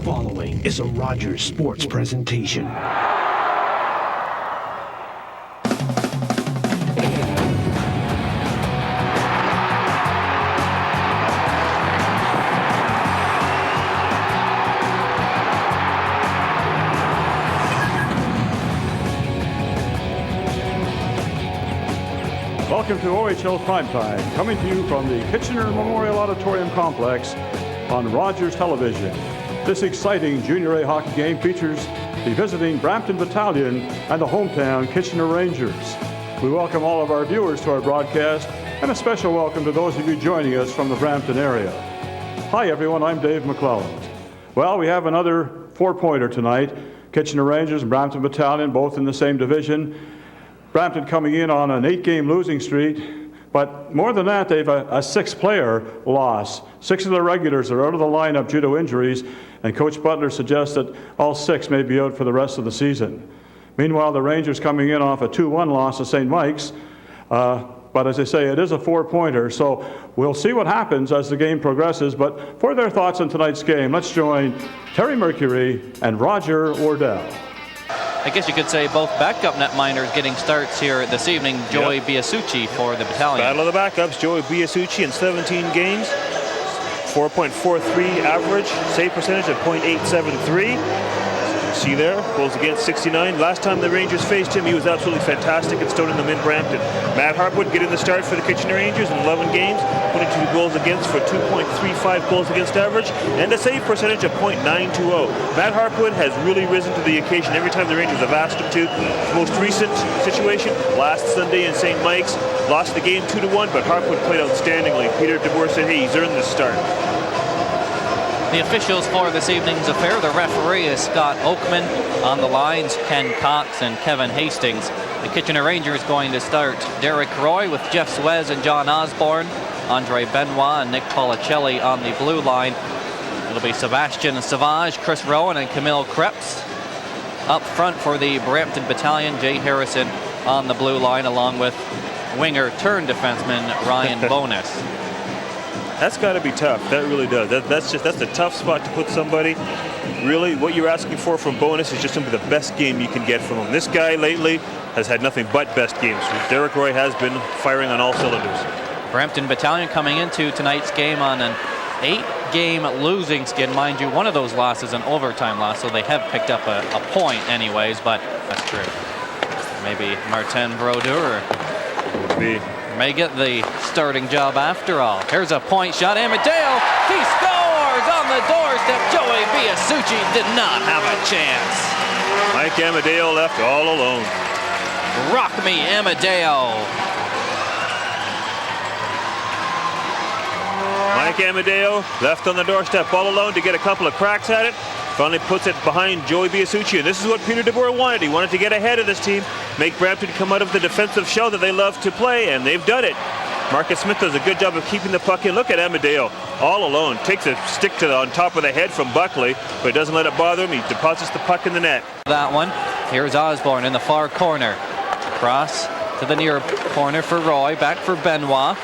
following is a Rogers Sports presentation. Welcome to OHL Primetime, coming to you from the Kitchener Memorial Auditorium Complex on Rogers Television. This exciting Junior A hockey game features the visiting Brampton Battalion and the hometown Kitchener Rangers. We welcome all of our viewers to our broadcast, and a special welcome to those of you joining us from the Brampton area. Hi everyone, I'm Dave McClelland. Well, we have another four-pointer tonight. Kitchener Rangers and Brampton Battalion, both in the same division. Brampton coming in on an 8-game losing streak, but more than that, they've a 6-player loss. 6 of the regulars are out of the lineup due to injuries, and Coach Butler suggests that all 6 may be out for the rest of the season. Meanwhile, the Rangers coming in off a 2-1 loss to St. Mike's, but as I say, it is a 4-pointer, so we'll see what happens as the game progresses. But for their thoughts on tonight's game, let's join Terry Mercury and Roger Wardell. I guess you could say both backup netminders getting starts here this evening. Joey Biasucci for the Battalion. Battle of the backups. Joey Biasucci in 17 games. 4.43 average. Save percentage of .873. See there, goals against 69. Last time the Rangers faced him, he was absolutely fantastic at stoning them in Brampton. Matt Harpwood getting the start for the Kitchener Rangers in 11 games, 22 goals against for 2.35 goals against average, and a save percentage of .920. Matt Harpwood has really risen to the occasion every time the Rangers have asked him to. His most recent situation, last Sunday in St. Mike's, lost the game 2-1, but Harpwood played outstandingly. Peter DeBoer said, hey, he's earned this start. The officials for this evening's affair, the referee is Scott Oakman. On the lines, Ken Cox and Kevin Hastings. The Kitchener Rangers going to start Derek Roy with Jeff Suez and John Osborne, Andre Benoit and Nick Policelli on the blue line. It'll be Sebastian Savage, Chris Rowan and Camille Krebs. Up front for the Brampton Battalion, Jay Harrison on the blue line, along with winger turned defenseman Ryan Bonus. That's got to be tough. That really does. That's a tough spot to put somebody. Really, what you're asking for from Bonus is just simply the best game you can get from him. This guy lately has had nothing but best games. Derek Roy has been firing on all cylinders. Brampton Battalion coming into tonight's game on an 8-game losing skid. Mind you, one of those losses an overtime loss, so they have picked up a point anyways, but that's true. Maybe Martin Brodeur may get the starting job after all. Here's a point shot. Amadeo, he scores on the doorstep. Joey Biasucci did not have a chance. Mike Amadeo left all alone. Rock me, Amadeo. Mike Amadeo left on the doorstep all alone to get a couple of cracks at it. Finally puts it behind Joey Biasucci, and this is what Peter DeBoer wanted. He wanted to get ahead of this team, make Brampton come out of the defensive shell that they love to play, and they've done it. Marcus Smith does a good job of keeping the puck in. Look at Amadeo, all alone. Takes a stick on top of the head from Buckley, but he doesn't let it bother him. He deposits the puck in the net. That one. Here's Osborne in the far corner. Cross to the near corner for Roy. Back for Benoit.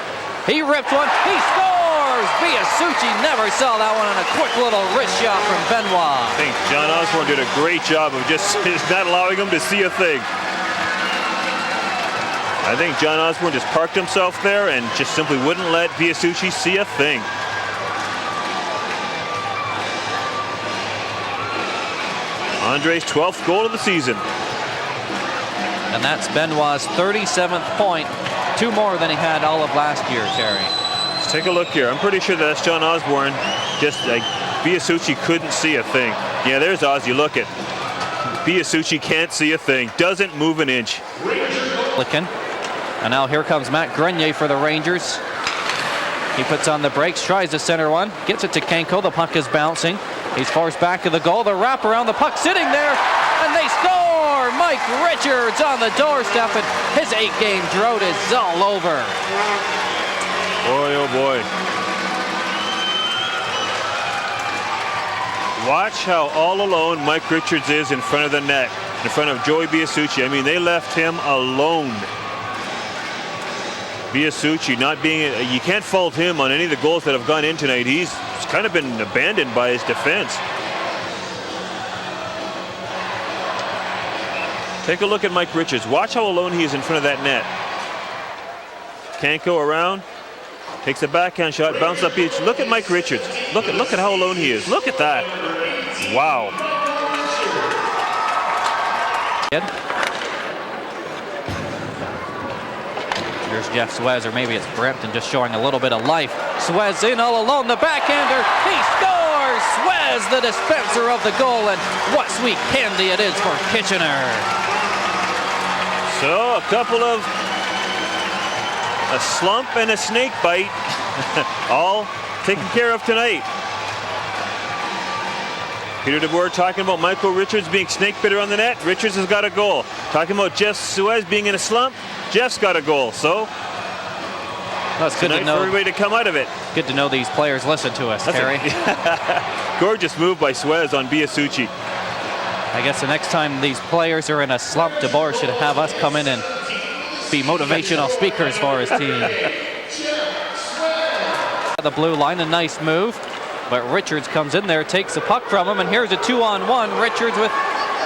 He ripped one. He scores! Biasucci never saw that one on a quick little wrist shot from Benoit. I think John Osborne did a great job of just not allowing him to see a thing. I think John Osborne just parked himself there and just simply wouldn't let Biasucci see a thing. Andre's 12th goal of the season. And that's Benoit's 37th point. 2 more than he had all of last year, Terry. Let's take a look here. I'm pretty sure that's John Osborne. Just like Biasucci couldn't see a thing. Yeah, there's Ozzy. Look it. Biasucci can't see a thing. Doesn't move an inch. And now here comes Matt Grenier for the Rangers. He puts on the brakes, tries to center one, gets it to Kenko. The puck is bouncing. He's forced back to the goal. The wrap around, the puck sitting there, and they score! Mike Richards on the doorstep, and his 8-game drought is all over. Boy, oh boy. Watch how all alone Mike Richards is in front of the net, in front of Joey Biasucci. I mean, they left him alone. Biasucci not being, you can't fault him on any of the goals that have gone in tonight. He's kind of been abandoned by his defense. Take a look at Mike Richards. Watch how alone he is in front of that net. Can't go around. Takes a backhand shot, bounce up each. Look at Mike Richards. Look at how alone he is. Look at that. Wow. Here's Jeff Suez, or maybe it's Brampton just showing a little bit of life. Suez in all alone, the backhander, he scores! Suez, the dispenser of the goal, and what sweet candy it is for Kitchener. So a couple of a slump and a snake bite all taken care of tonight. Peter DeBoer talking about Michael Richards being snake bitter on the net. Richards has got a goal. Talking about Jeff Suez being in a slump. Jeff's got a goal. So that's good to know. For everybody to come out of it. Good to know these players listen to us, Terry. Gorgeous move by Suez on Biasucci. I guess the next time these players are in a slump, DeBoer should have us come in and be motivational speakers for his team. The blue line, a nice move, but Richards comes in there, takes the puck from him, and here's a 2-on-1. Richards with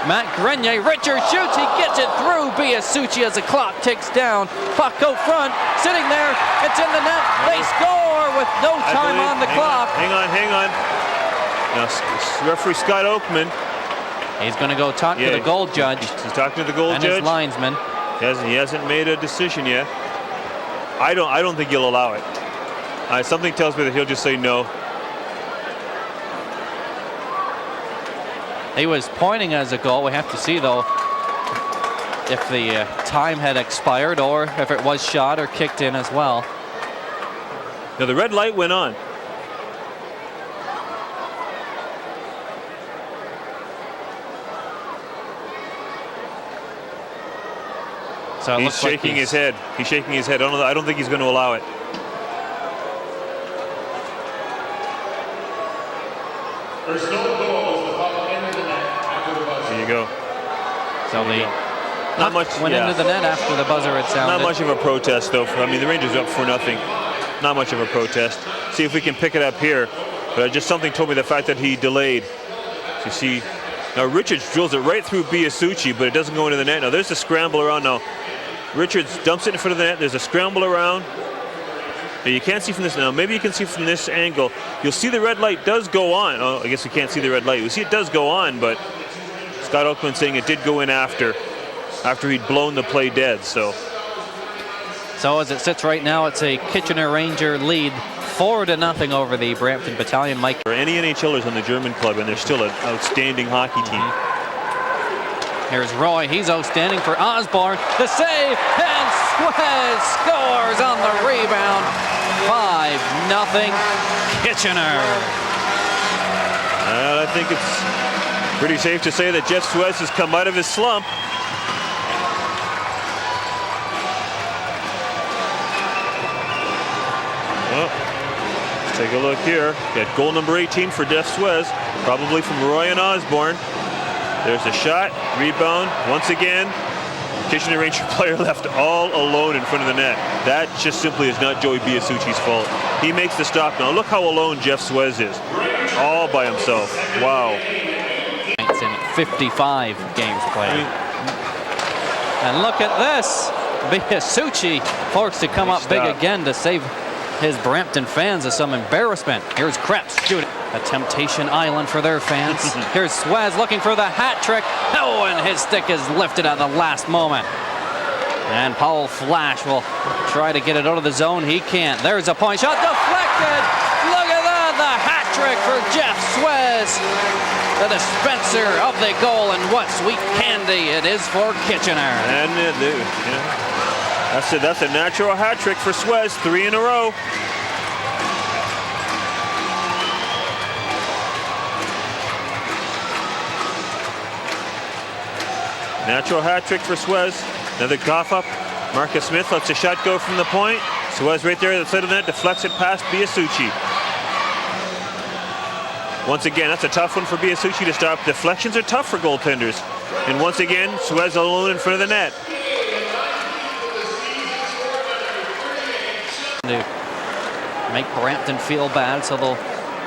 Matt Grenier. Richards shoots, he gets it through Biasucci as the clock ticks down. Puck out front, sitting there, it's in the net. They score with no time on the clock. Hang on. Now, referee Scott Oakman. He's going to go talk to the goal judge. He's talking to the goal and judge. His linesman. He hasn't made a decision yet. I don't think he'll allow it. Something tells me that he'll just say no. He was pointing as a goal. We have to see, though, if the time had expired or if it was shot or kicked in as well. Now, the red light went on. So he's shaking his head. He's shaking his head. I don't think he's going to allow it. There's no goal. The puck entered the net after the buzzer. There you go. So the not much went into the net after the buzzer had sounded. Not much of a protest, though. I mean, the Rangers are up for nothing. Not much of a protest. See if we can pick it up here. But just something told me the fact that he delayed. So you see, now Richards drills it right through Biasucci, but it doesn't go into the net. Now there's a scramble around now. Richards dumps it in front of the net. There's a scramble around. Now you can't see from this now. Maybe you can see from this angle. You'll see the red light does go on. Oh, I guess we can't see the red light. We see it does go on, but Scott Oakman saying it did go in after he'd blown the play dead. So as it sits right now, it's a Kitchener Ranger lead, 4-0 over the Brampton Battalion. Mike. Or any NHLers on the German club, and they're still an outstanding hockey team. Here's Roy, he's outstanding for Osborne. The save, and Suez scores on the rebound. 5-0 Kitchener. I think it's pretty safe to say that Jeff Suez has come out of his slump. Well, let's take a look here. Got goal number 18 for Jeff Suez, probably from Roy and Osborne. There's a shot, rebound, once again. Kitchener Ranger player left all alone in front of the net. That just simply is not Joey Biasucci's fault. He makes the stop now. Look how alone Jeff Suez is. All by himself. Wow. It's in 55 games played. And look at this. Biasucci forced to come up big again to save his Brampton fans of some embarrassment. Here's Krebs shooting. A temptation island for their fans. Here's Suez looking for the hat trick. Oh, and his stick is lifted at the last moment. And Paul Flash will try to get it out of the zone. He can't. There's a point shot deflected. Look at that, the hat trick for Jeff Suez, the dispenser of the goal, and what sweet candy it is for Kitchener. And that's a natural hat trick for Suez, 3 in a row. Natural hat trick for Suez. Another cough up. Marcus Smith lets a shot go from the point. Suez right there at the side of the net, deflects it past Biasucci. Once again, that's a tough one for Biasucci to stop. Deflections are tough for goaltenders. And once again, Suez alone in front of the net. To make Brampton feel bad, so they'll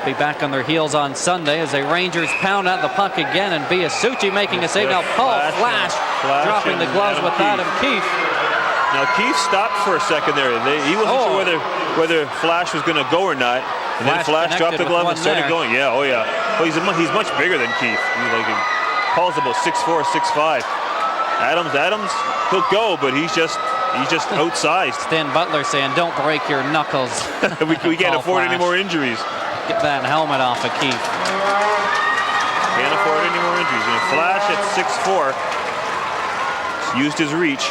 be back on their heels on Sunday as the Rangers pound at the puck again, and Biasucci making a save. Now Paul Flash Flash dropping the and gloves with Keefe. Adam Keefe. Now Keefe stopped for a second there. He wasn't sure whether Flash was going to go or not. And then Flash dropped the glove and started going. Yeah, oh yeah. Well, he's much bigger than Keefe. Paul's about 6'4", 6'5". Adams, he'll go, but he's just outsized. Stan Butler saying, "Don't break your knuckles." we can't afford any more injuries. Get that helmet off of Keefe. Can't afford any more injuries. And Flash at 6'4", used his reach.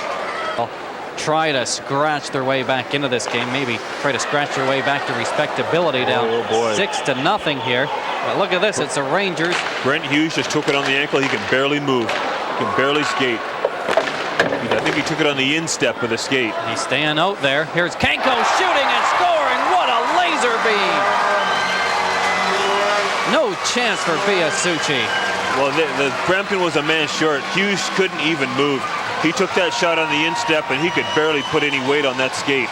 Try to scratch their way back into this game. Maybe try to scratch their way back to respectability down 6-0 here. But look at this, it's the Rangers. Brent Hughes just took it on the ankle. He can barely move. He can barely skate. I think he took it on the instep with a skate. He's staying out there. Here's Kenko shooting and scoring. What a laser beam. No chance for Biasucci. Well, the Brampton was a man short. Hughes couldn't even move. He took that shot on the instep, and he could barely put any weight on that skate.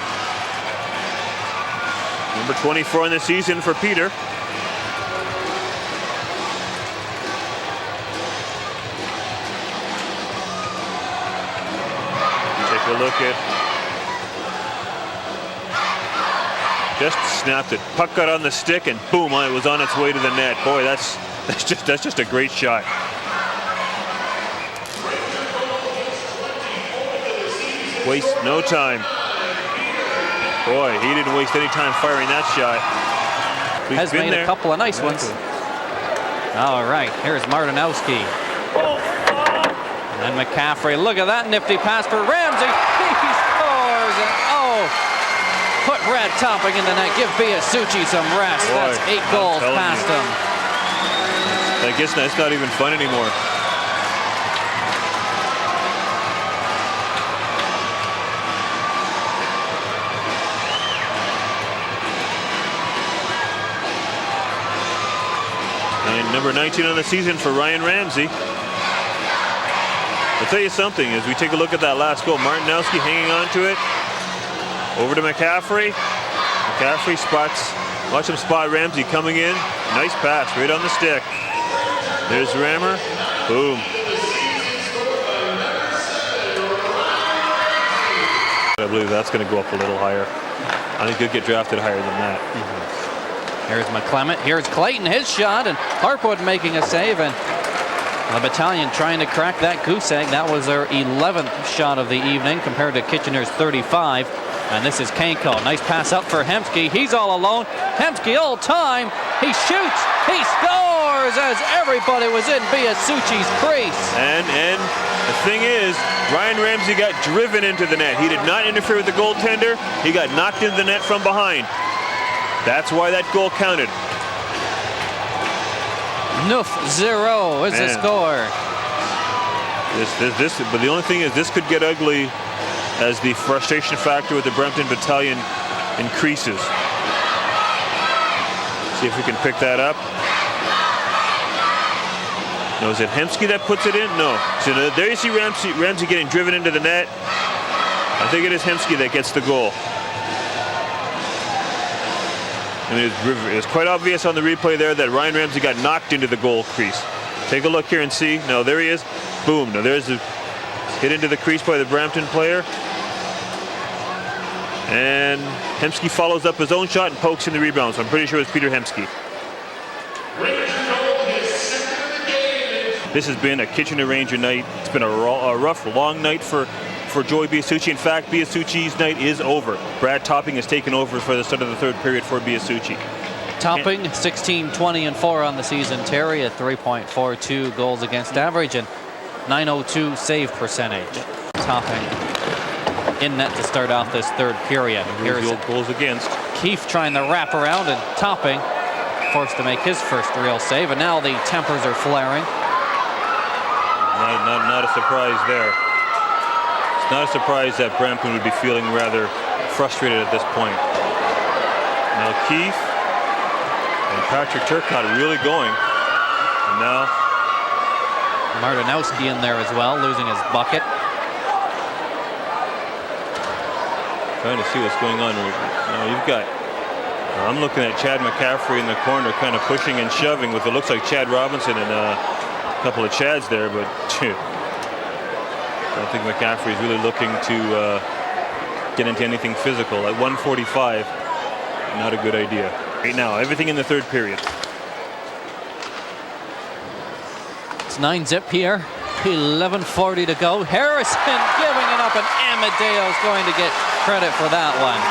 Number 24 in the season for Peter. Take a look at. Just snapped it. Puck got on the stick, and boom! It was on its way to the net. Boy, that's just a great shot. Waste no time. Boy, he didn't waste any time firing that shot. Has made a couple of nice ones. All right, here's Martinowski. And McCaffrey, look at that nifty pass for Ramsey. He scores. And put Brad Topping in the net. Give Biasucci some rest. Boy, that's 8 goals past him. I guess that's not even fun anymore. And number 19 on the season for Ryan Ramsey. I'll tell you something, as we take a look at that last goal, Martinowski hanging on to it. Over to McCaffrey. McCaffrey spots, watch him spot Ramsey coming in. Nice pass, right on the stick. There's Rammer. Boom. I believe that's going to go up a little higher. I think he'll get drafted higher than that. Here's McClement. Here's Clayton, his shot, and Harpwood making a save, and the Battalion trying to crack that goose egg. That was their 11th shot of the evening compared to Kitchener's 35. And this is Kenko. Nice pass up for Hemsky. He's all alone. Hemsky all time. He shoots. He scores as everybody was in Biasucci's crease. And the thing is, Ryan Ramsey got driven into the net. He did not interfere with the goaltender. He got knocked into the net from behind. That's why that goal counted. Noof 0 is the score. But the only thing is, this could get ugly as the frustration factor with the Brampton Battalion increases. See if we can pick that up. No, is it Hemsky that puts it in? No. So there you see Ramsey getting driven into the net. I think it is Hemsky that gets the goal. I mean, it was quite obvious on the replay there that Ryan Ramsey got knocked into the goal crease. Take a look here and see. No, there he is. Boom. Now there's the hit into the crease by the Brampton player. And Hemsky follows up his own shot and pokes in the rebound. So I'm pretty sure it was Peter Hemsky. This has been a Kitchener Ranger night. It's been a rough, long night for Joey Biasucci. In fact, Biasucci's night is over. Brad Topping has taken over for the start of the third period for Biasucci. Topping 16-20-4 on the season. Terry at 3.42 goals against average and 902 save percentage. Topping in net to start off this third period. Here's the old goals against. Keefe trying to wrap around, and Topping forced to make his first real save, and now the tempers are flaring. Not a surprise there. It's not a surprise that Brampton would be feeling rather frustrated at this point. Now Keefe and Patrick Turcotte really going. And now Martinowski in there as well, losing his bucket. Trying to see what's going on. Now you've got, I'm looking at Chad McCaffrey in the corner kind of pushing and shoving with it looks like Chad Robinson and a couple of Chads there, but I don't think McCaffrey is really looking to get into anything physical. At 145, not a good idea. Right now, everything in the third period. It's 9-zip here. 11:40 to go. Harrison giving it up, and Amadeo's going to get credit for that one.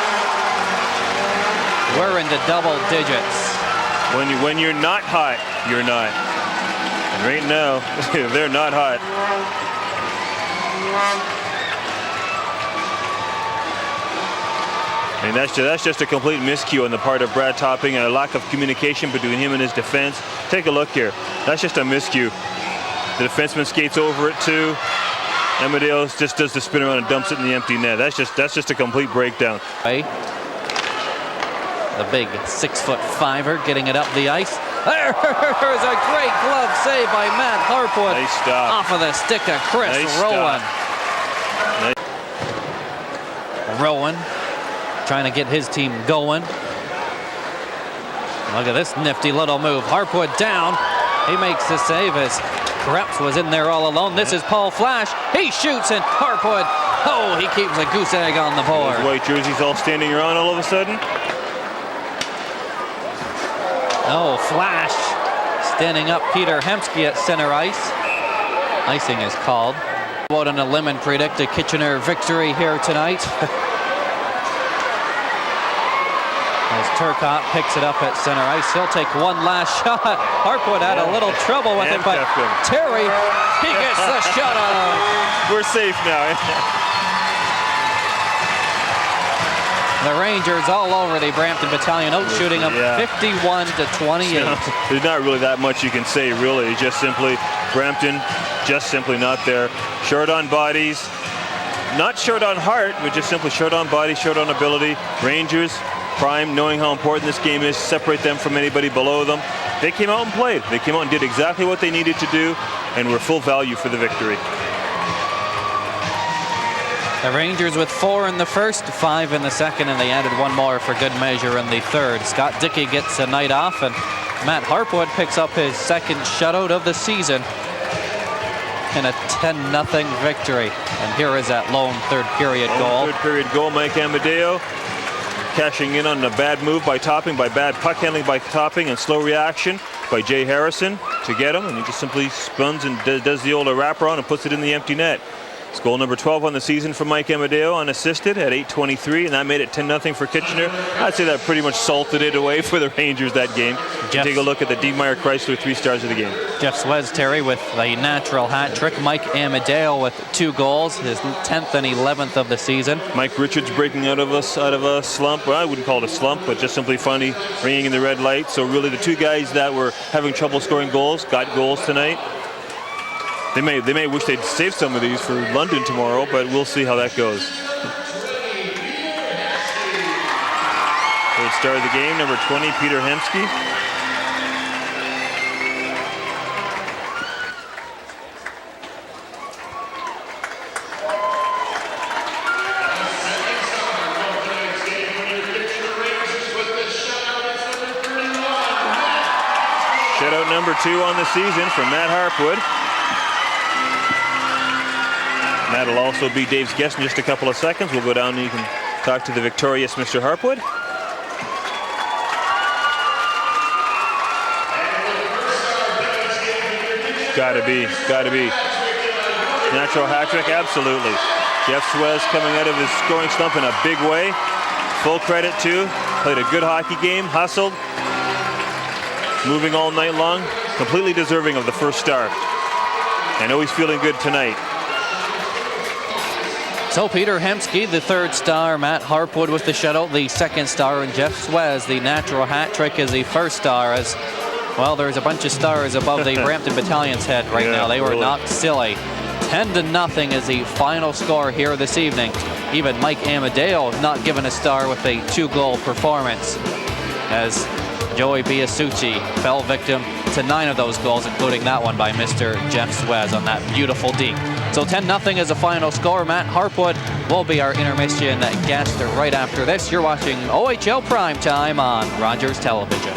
We're into double digits. When you're not hot, you're not. And right now, they're not hot. And that's just a complete miscue on the part of Brad Topping and a lack of communication between him and his defense. Take a look here. That's just a miscue. The defenseman skates over it too. Amadeo just does the spin around and dumps it in the empty net. That's just a complete breakdown. The big 6'5" getting it up the ice. There's a great glove save by Matt Harpwood. Nice stop. Off of the stick of Chris Rowan. Rowan trying to get his team going. Look at this nifty little move. Harpwood down. He makes the save as Krebs was in there all alone. This is Paul Flash. He shoots, and Harpwood, oh, he keeps a goose egg on the board. Those white jerseys all standing around all of a sudden. Oh, Flash standing up Peter Hemsky at center ice. Icing is called. Woden and Lemon predict a Kitchener victory here tonight. As Turcotte picks it up at center ice, he'll take one last shot. Harpwood had a little trouble with it, but Terry, he gets the shot off. We're safe now. The Rangers all over the Brampton Battalion, out shooting them 51-28. There's not really that much you can say, really. It's just simply Brampton, just simply not there. Short on bodies, not short on heart, but just simply short on body, short on ability. Rangers, prime, knowing how important this game is, separate them from anybody below them. They came out and played. They came out and did exactly what they needed to do, and were full value for the victory. The Rangers with 4 in the first, 5 in the second, and they added one more for good measure in the third. Scott Dickey gets a night off, and Matt Harpwood picks up his second shutout of the season in a 10-0 victory. And here is that lone third period goal. Third period goal, Mike Amadeo cashing in on a bad move by Topping, by bad puck handling by Topping, and slow reaction by Jay Harrison to get him, and he just simply spuns and does the old wraparound and puts it in the empty net. It's goal number 12 on the season for Mike Amadeo, unassisted at 8:23, and that made it 10-0 for Kitchener. I'd say that pretty much salted it away for the Rangers that game. Take a look at the Demeyer Chrysler 3 stars of the game. Jeff Swez, Terry, with a natural hat trick. Mike Amadeo with 2 goals, his 10th and 11th of the season. Mike Richards breaking out of a slump. Well, I wouldn't call it a slump, but just simply funny, ringing in the red light. So really the two guys that were having trouble scoring goals got goals tonight. They may wish they'd save some of these for London tomorrow, but we'll see how that goes. Third star of the game, number 20, Peter Hemsky. Shutout number 2 on the season from Matt Harpwood. Matt will also be Dave's guest in just a couple of seconds. We'll go down and you can talk to the victorious Mr. Harpwood. Gotta be. Natural hat trick, absolutely. Jeff Swez coming out of his scoring slump in a big way. Full credit to, played a good hockey game, hustled, moving all night long, completely deserving of the first star. I know he's feeling good tonight. So Peter Hemsky, the 3rd star, Matt Harpwood with the shutout, the 2nd star, and Jeff Swez, the natural hat trick, is the 1st star. As well, there's a bunch of stars above the Brampton Battalion's head right now. They were knocked silly. 10-0 is the final score here this evening. Even Mike Amadeo not given a star with a 2-goal performance, as Joey Biasucci fell victim to 9 of those goals, including that one by Mr. Jeff Swez on that beautiful deke. So 10-0 is the final score. Matt Harpwood will be our intermission guest right after this. You're watching OHL Primetime on Rogers Television.